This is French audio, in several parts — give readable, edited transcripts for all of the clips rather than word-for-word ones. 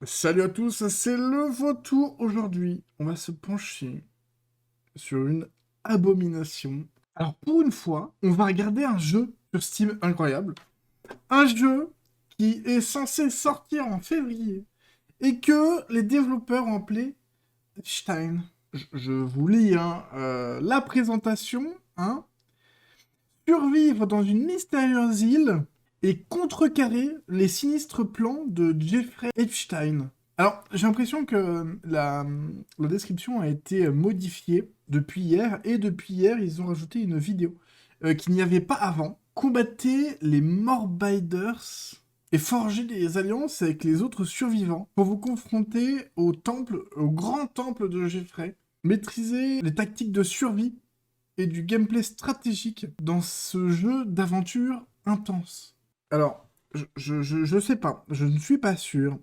Salut à tous, c'est le Vautour. Aujourd'hui, on va se pencher sur une abomination. Alors, pour une fois, on va regarder un jeu sur Steam incroyable. Un jeu qui est censé sortir en février et que les développeurs ont appelé Epstein. Je vous lis la présentation. Survivre dans une mystérieuse île et contrecarrer les sinistres plans de Jeffrey Epstein. Alors, j'ai l'impression que la description a été modifiée depuis hier, et depuis hier, ils ont rajouté une vidéo qu'il n'y avait pas avant. Combattez les Morbiders et forgez des alliances avec les autres survivants pour vous confronter au temple, au grand temple de Jeffrey. Maîtrisez les tactiques de survie et du gameplay stratégique dans ce jeu d'aventure intense. Alors, je sais pas, je ne suis pas sûr.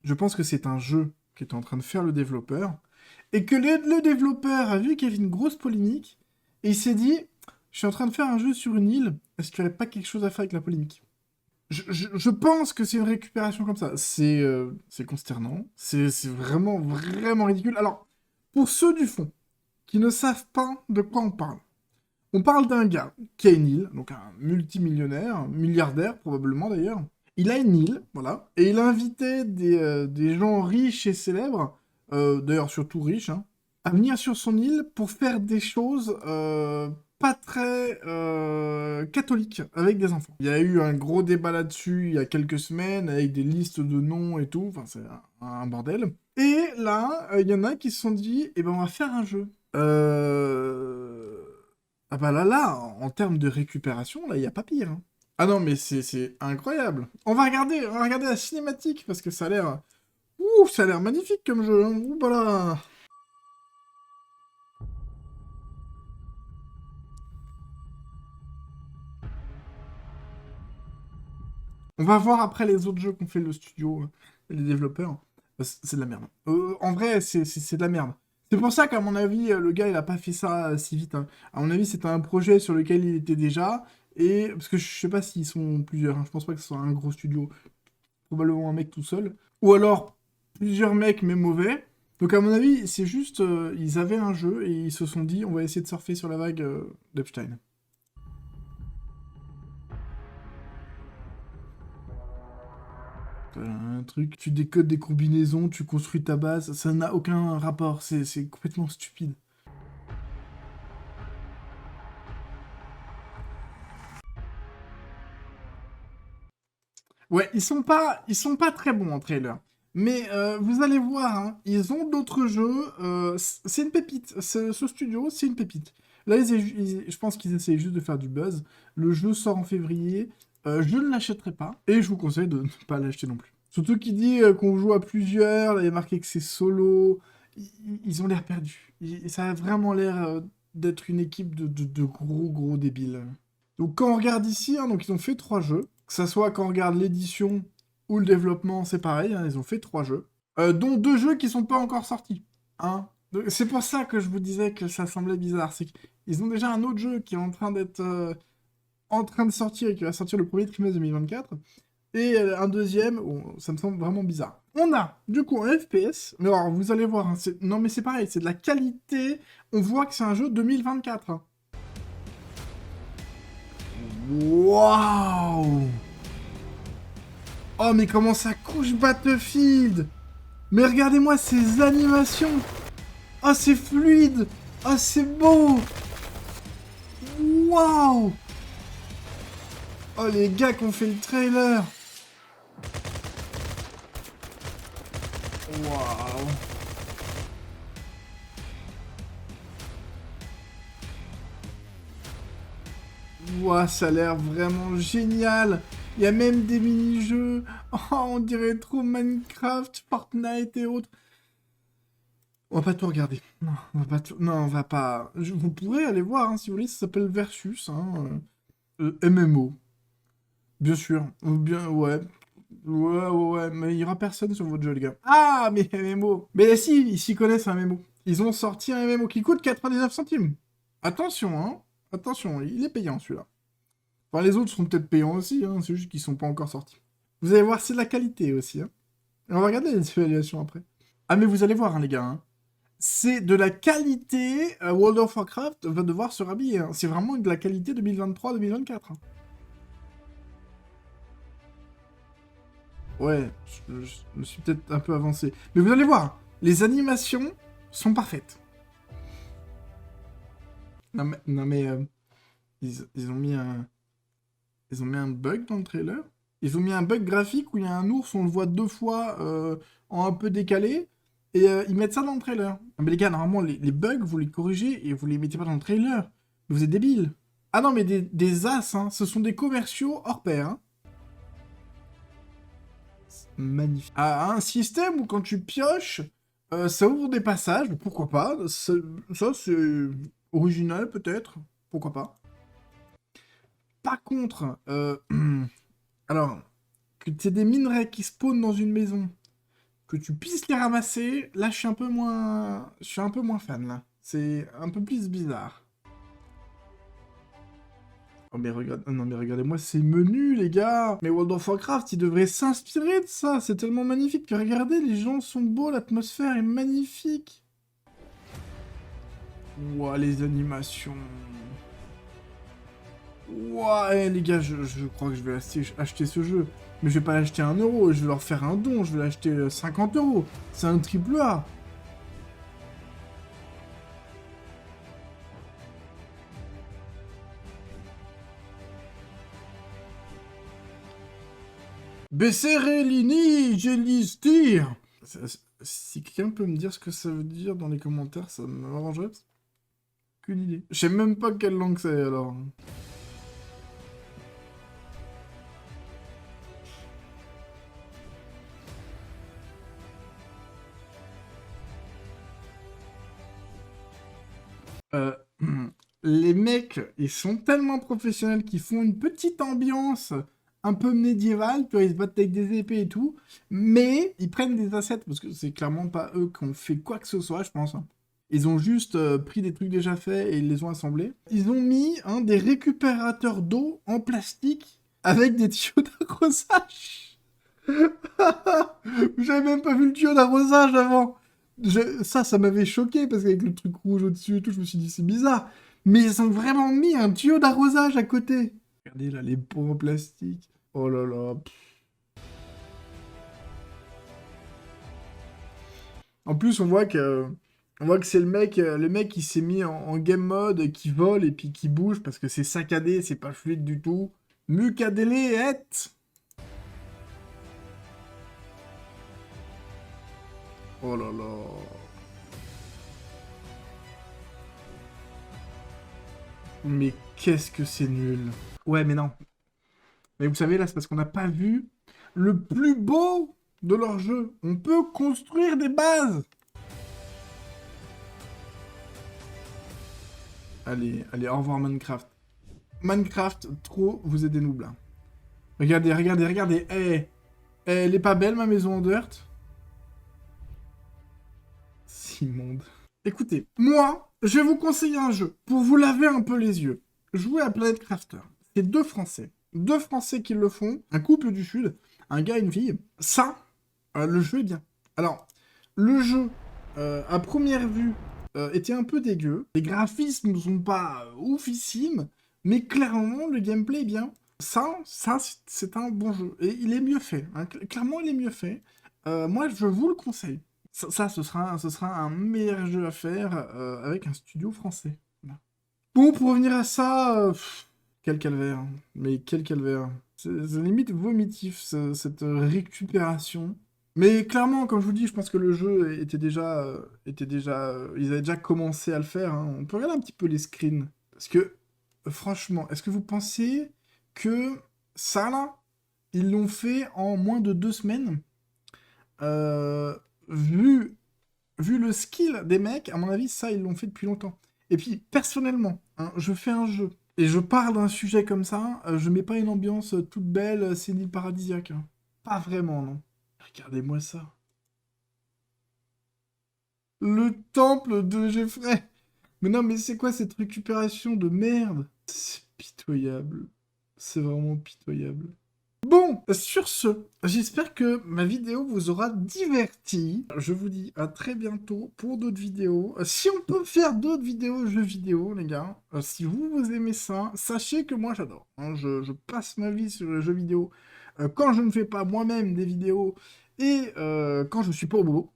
Je pense que c'est un jeu qui est en train de faire le développeur, et que le développeur a vu qu'il y avait une grosse polémique, et il s'est dit, je suis en train de faire un jeu sur une île, est-ce qu'il n'y aurait pas quelque chose à faire avec la polémique? Je pense que c'est une récupération comme ça. C'est consternant, c'est vraiment, vraiment ridicule. Alors, pour ceux du fond, qui ne savent pas de quoi on parle d'un gars qui a une île, donc un multimillionnaire, milliardaire probablement d'ailleurs. Il a une île, voilà, et il a invité des gens riches et célèbres, d'ailleurs surtout riches, à venir sur son île pour faire des choses pas très catholiques avec des enfants. Il y a eu un gros débat là-dessus il y a quelques semaines avec des listes de noms et tout, enfin c'est un bordel. Et là, il y en a qui se sont dit, eh ben on va faire un jeu. Ah bah là, en termes de récupération, là, il n'y a pas pire. Ah non, mais c'est incroyable. On va regarder la cinématique, parce que ça a l'air... Ouh, ça a l'air magnifique comme jeu. Ouh, bah là. On va voir après les autres jeux qu'ont fait le studio, les développeurs. C'est de la merde. En vrai, c'est de la merde. C'est pour ça qu'à mon avis, le gars, il a pas fait ça si vite. À mon avis, c'était un projet sur lequel il était déjà. Et parce que je sais pas s'ils sont plusieurs. Je pense pas que ce soit un gros studio. Probablement un mec tout seul. Ou alors plusieurs mecs mais mauvais. Donc à mon avis, c'est juste, ils avaient un jeu et ils se sont dit, on va essayer de surfer sur la vague d'Epstein. Un truc, tu décodes des combinaisons, tu construis ta base, ça n'a aucun rapport, c'est complètement stupide. Ouais, ils sont pas très bons en trailer. Mais vous allez voir, ils ont d'autres jeux. C'est une pépite. Ce studio, c'est une pépite. Là, je pense qu'ils essayent juste de faire du buzz. Le jeu sort en février. Je ne l'achèterai pas. Et je vous conseille de ne pas l'acheter non plus. Surtout qu'il dit qu'on joue à plusieurs. Là, il est marqué que c'est solo. Ils ont l'air perdus. Ça a vraiment l'air d'être une équipe de gros, gros débiles. Donc quand on regarde ici, donc ils ont fait 3 jeux. Que ça soit quand on regarde l'édition ou le développement, c'est pareil, ils ont fait 3 jeux. Dont 2 jeux qui sont pas encore sortis. C'est pour ça que je vous disais que ça semblait bizarre. C'est qu'ils ont déjà un autre jeu qui est en train d'être en train de sortir et qui va sortir le premier trimestre 2024. Et un deuxième, ça me semble vraiment bizarre. On a, du coup, un FPS. Mais alors, vous allez voir, non mais c'est pareil, c'est de la qualité. On voit que c'est un jeu 2024. Waouh! Oh, mais comment ça couche Battlefield! Mais regardez-moi ces animations! Oh, c'est fluide! Oh, c'est beau! Waouh! Oh, les gars qui ont fait le trailer! Waouh! Waouh, ça a l'air vraiment génial! Il y a même des mini-jeux! Oh, on dirait trop Minecraft, Fortnite et autres. On va pas tout regarder. Non, on va pas tout... Non, on va pas... Vous pourrez aller voir, si vous voulez, ça s'appelle Versus, MMO. Bien sûr. Ou bien, ouais. Ouais, mais il y aura personne sur votre jeu, les gars. Ah, mais MMO. Mais si, ils s'y connaissent un MMO. Ils ont sorti un MMO qui coûte 99 centimes. Attention, Attention, il est payant, celui-là. Enfin, les autres seront peut-être payants aussi, c'est juste qu'ils sont pas encore sortis. Vous allez voir, c'est de la qualité aussi, On va regarder les évaluations après. Ah, mais vous allez voir, hein, les gars. Hein. C'est de la qualité. World of Warcraft va devoir se rhabiller. Hein. C'est vraiment de la qualité 2023-2024. Hein. Ouais, je me suis peut-être un peu avancé. Mais vous allez voir, les animations sont parfaites. Non mais ils ont mis un... Ils ont mis un bug dans le trailer. Ils ont mis un bug graphique où il y a un ours, on le voit 2 fois en un peu décalé. Et ils mettent ça dans le trailer. Ah, mais les gars, normalement, les bugs, vous les corrigez et vous les mettez pas dans le trailer. Mais vous êtes débiles. Ah non, mais des as, hein. Ce sont des commerciaux hors pair. Hein. Magnifique. Ah, un système où quand tu pioches, ça ouvre des passages. Pourquoi pas? Ça c'est original peut-être. Pourquoi pas? Par contre, alors, que tu aies des minerais qui spawnent dans une maison, que tu puisses les ramasser, là, je suis un peu moins... Je suis un peu moins fan, là. C'est un peu plus bizarre. Oh, mais regarde... Non, mais regardez-moi ces menus, les gars. Mais World of Warcraft, il devrait s'inspirer de ça. C'est tellement magnifique que regardez, les gens sont beaux, l'atmosphère est magnifique. Ouah, les animations... Ouais, les gars, je crois que je vais acheter ce jeu. Mais je vais pas l'acheter à 1 euro, je vais leur faire un don, je vais l'acheter 50 euros. C'est un triple A. Besserellini, Gelistir. Si quelqu'un peut me dire ce que ça veut dire dans les commentaires, ça m'arrangerait. Qu'une idée. Je sais même pas quelle langue c'est alors. Euh, les mecs, ils sont tellement professionnels qu'ils font une petite ambiance un peu médiévale, tu vois, ils se battent avec des épées et tout, mais ils prennent des assets, parce que c'est clairement pas eux qui ont fait quoi que ce soit, je pense. Hein. Ils ont juste pris des trucs déjà faits et ils les ont assemblés. Ils ont mis des récupérateurs d'eau en plastique avec des tuyaux d'arrosage. J'avais même pas vu le tuyau d'arrosage avant. Ça m'avait choqué parce qu'avec le truc rouge au-dessus et tout, je me suis dit c'est bizarre. Mais ils ont vraiment mis un tuyau d'arrosage à côté. Regardez là, les pots en plastique. Oh là là. En plus, on voit que c'est le mec qui s'est mis en game mode, qui vole et puis qui bouge parce que c'est saccadé, c'est pas fluide du tout. Mucadele et... Oh là là. Mais qu'est-ce que c'est nul. Ouais, mais non. Mais vous savez, là, c'est parce qu'on n'a pas vu le plus beau de leur jeu. On peut construire des bases. Allez, allez, au revoir Minecraft. Minecraft, trop, vous êtes des noobs, là. Regardez, regardez, regardez. Eh, elle est pas belle, ma maison en dirt? Si immonde. Écoutez, moi, je vais vous conseiller un jeu pour vous laver un peu les yeux. Jouez à Planet Crafter. C'est 2 Français. 2 Français qui le font. Un couple du Sud. Un gars et une fille. Ça, le jeu est bien. Alors, le jeu, à première vue, était un peu dégueu. Les graphismes ne sont pas oufissimes, mais clairement, le gameplay est bien. Ça c'est un bon jeu. Et il est mieux fait. Hein. Clairement, il est mieux fait. Moi, je vous le conseille. Ça, ce sera un meilleur jeu à faire avec un studio français. Voilà. Bon, pour revenir à ça, quel calvaire. Mais quel calvaire. C'est limite vomitif, cette récupération. Mais clairement, comme je vous dis, je pense que le jeu ils avaient déjà commencé à le faire. Hein. On peut regarder un petit peu les screens. Parce que, franchement, est-ce que vous pensez que ça, là, ils l'ont fait en moins de 2 semaines euh, vu, vu le skill des mecs, à mon avis, ça, ils l'ont fait depuis longtemps. Et puis, personnellement, hein, je fais un jeu et je parle d'un sujet comme ça, je mets pas une ambiance toute belle, c'est une île paradisiaque. Hein. Pas vraiment, non. Regardez-moi ça. Le temple de Geoffrey. Mais non, mais c'est quoi cette récupération de merde? C'est pitoyable. C'est vraiment pitoyable. Bon, Bon, sur ce, j'espère que ma vidéo vous aura diverti. Je vous dis à très bientôt pour d'autres vidéos. Si on peut faire d'autres vidéos jeux vidéo, les gars, si vous aimez ça, sachez que moi j'adore. Hein. Je passe ma vie sur les jeux vidéo quand je ne fais pas moi-même des vidéos et quand je suis pas au boulot,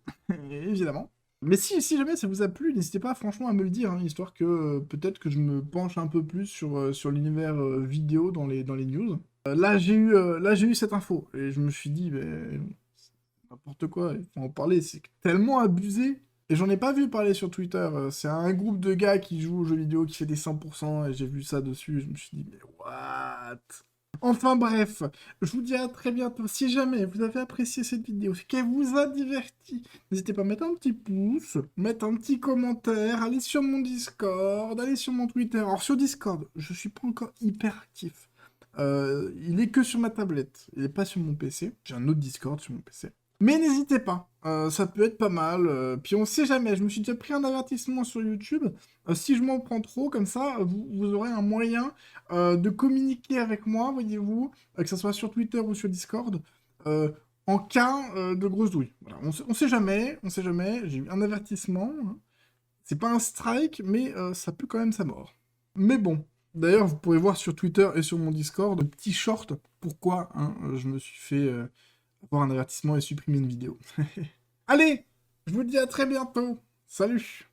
évidemment. Mais si jamais ça vous a plu, n'hésitez pas franchement à me le dire, hein, histoire que peut-être que je me penche un peu plus sur l'univers vidéo dans les news. Là, j'ai eu cette info, et je me suis dit, mais c'est n'importe quoi, il faut en parler, c'est tellement abusé. Et j'en ai pas vu parler sur Twitter, c'est un groupe de gars qui jouent aux jeux vidéo qui fait des 100%, et j'ai vu ça dessus, et je me suis dit, mais what? Enfin bref, je vous dis à très bientôt. Si jamais vous avez apprécié cette vidéo, qu'elle vous a diverti, n'hésitez pas à mettre un petit pouce, mettre un petit commentaire, aller sur mon Discord, aller sur mon Twitter. Alors sur Discord, je suis pas encore hyper actif. Il est que sur ma tablette, il est pas sur mon PC. J'ai un autre Discord sur mon PC. Mais n'hésitez pas, ça peut être pas mal. Puis on sait jamais, je me suis déjà pris un avertissement sur YouTube. Si je m'en prends trop, comme ça, vous aurez un moyen de communiquer avec moi, voyez-vous, que ce soit sur Twitter ou sur Discord, en cas de grosse douille. Voilà, on sait jamais, j'ai eu un avertissement. Hein. C'est pas un strike, mais ça peut quand même sa mort. Mais bon, d'ailleurs, vous pourrez voir sur Twitter et sur mon Discord, de petits shorts, pourquoi hein, je me suis fait avoir un avertissement et supprimer une vidéo. Allez, je vous dis à très bientôt. Salut!